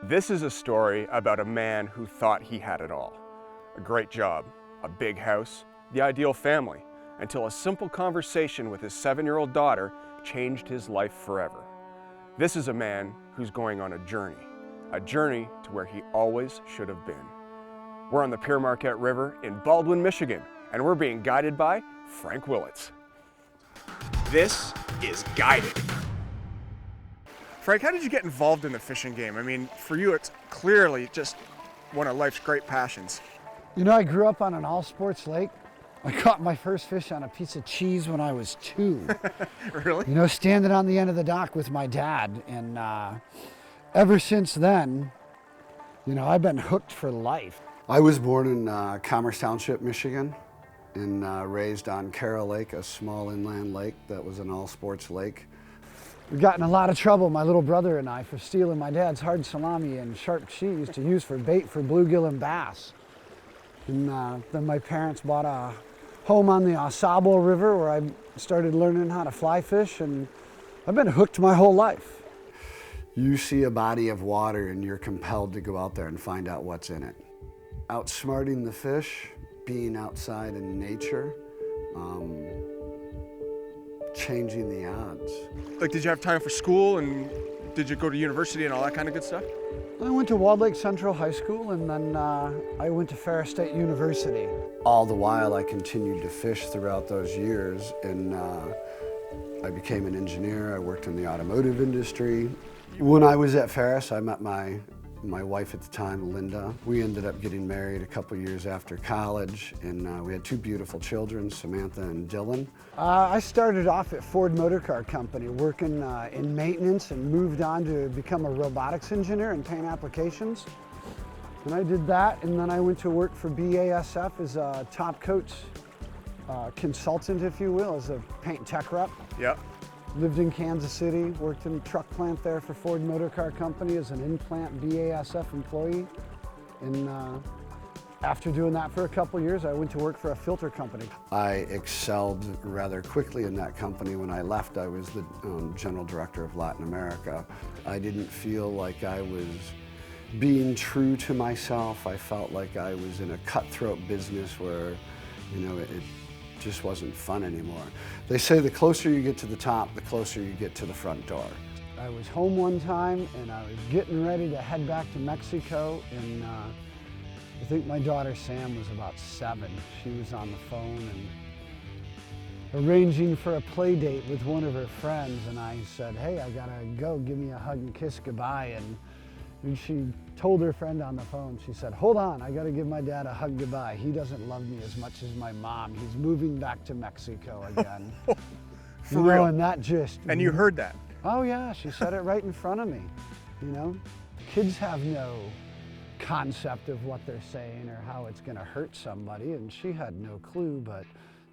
This is a story about a man who thought he had it all. A great job, a big house, the ideal family, until a simple conversation with his 7-year-old daughter changed his life forever. This is a man who's going on a journey to where he always should have been. We're on the Pere Marquette River in Baldwin, Michigan, and we're being guided by Frank Willetts. This is Guided. Frank, how did you get involved in the fishing game? I mean, for you, it's clearly just one of life's great passions. You know, I grew up on an all-sports lake. I caught my first fish on a piece of cheese when I was 2. Really? You know, standing on the end of the dock with my dad. And ever since then, you know, I've been hooked for life. I was born in Commerce Township, Michigan, and raised on Carroll Lake, a small inland lake that was an all-sports lake. We got in a lot of trouble, my little brother and I, for stealing my dad's hard salami and sharp cheese to use for bait for bluegill and bass. And then my parents bought a home on the Osabo River where I started learning how to fly fish, and I've been hooked my whole life. You see a body of water and you're compelled to go out there and find out what's in it. Outsmarting the fish, being outside in nature, changing the odds. Like, did you have time for school, and did you go to university and all that kind of good stuff? I went to Walled Lake Central High School, and then I went to Ferris State University. All the while I continued to fish throughout those years, and I became an engineer. I worked in the automotive industry. When I was at Ferris, I met my wife at the time, Linda. We ended up getting married a couple years after college, and we had 2 beautiful children, Samantha and Dylan. I started off at Ford Motor Car Company working in maintenance, and moved on to become a robotics engineer in paint applications. And I did that, and then I went to work for BASF as a top coat consultant, if you will, as a paint tech rep. Yep. Lived in Kansas City, worked in a truck plant there for Ford Motor Car Company as an in-plant BASF employee. And after doing that for a couple years, I went to work for a filter company. I excelled rather quickly in that company. When I left, I was the general director of Latin America. I didn't feel like I was being true to myself. I felt like I was in a cutthroat business where, you know, it just wasn't fun anymore. They say the closer you get to the top, the closer you get to the front door. I was home one time, and I was getting ready to head back to Mexico, and I think my daughter Sam was about 7. She was on the phone and arranging for a play date with one of her friends, and I said, "Hey, I gotta go, give me a hug and kiss goodbye." And she told her friend on the phone, she said, "Hold on, I gotta give my dad a hug goodbye. He doesn't love me as much as my mom. He's moving back to Mexico again." For real? And that just... And you heard that? Oh yeah, she said it right in front of me, you know? Kids have no concept of what they're saying or how it's gonna hurt somebody, and she had no clue, but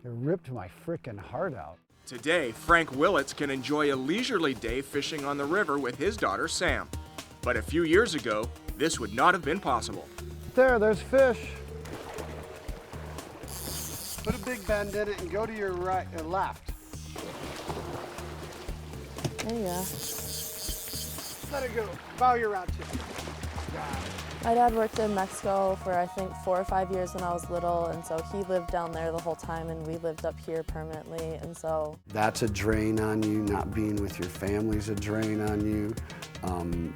it ripped my frickin' heart out. Today, Frank Willetts can enjoy a leisurely day fishing on the river with his daughter Sam. But a few years ago, this would not have been possible. There's fish. Put a big bend in it and go to your right and left. There you go. Let it go. Bow your rod tip. My dad worked in Mexico for I think 4 or 5 years when I was little, and so he lived down there the whole time, and we lived up here permanently, and so... That's a drain on you. Not being with your family's a drain on you.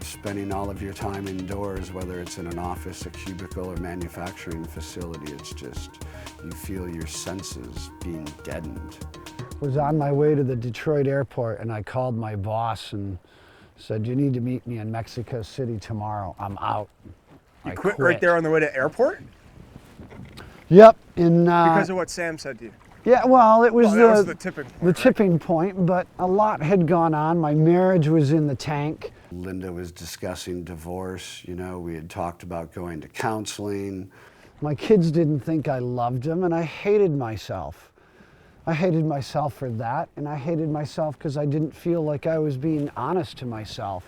Spending all of your time indoors, whether it's in an office, a cubicle, or manufacturing facility, it's just, you feel your senses being deadened. Was on my way to the Detroit airport, and I called my boss and said, "You need to meet me in Mexico City tomorrow. I'm out." You quit right there on the way to airport? Yep. And, Because of what Sam said to you? yeah, well, it was, that was the tipping point. the tipping point, but a lot had gone on. My marriage was in the tank. Linda was discussing divorce. You know, we had talked about going to counseling. My kids didn't think I loved them, and I hated myself. I hated myself for that, and I hated myself because I didn't feel like I was being honest to myself.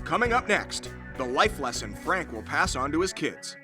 Coming up next, the life lesson Frank will pass on to his kids.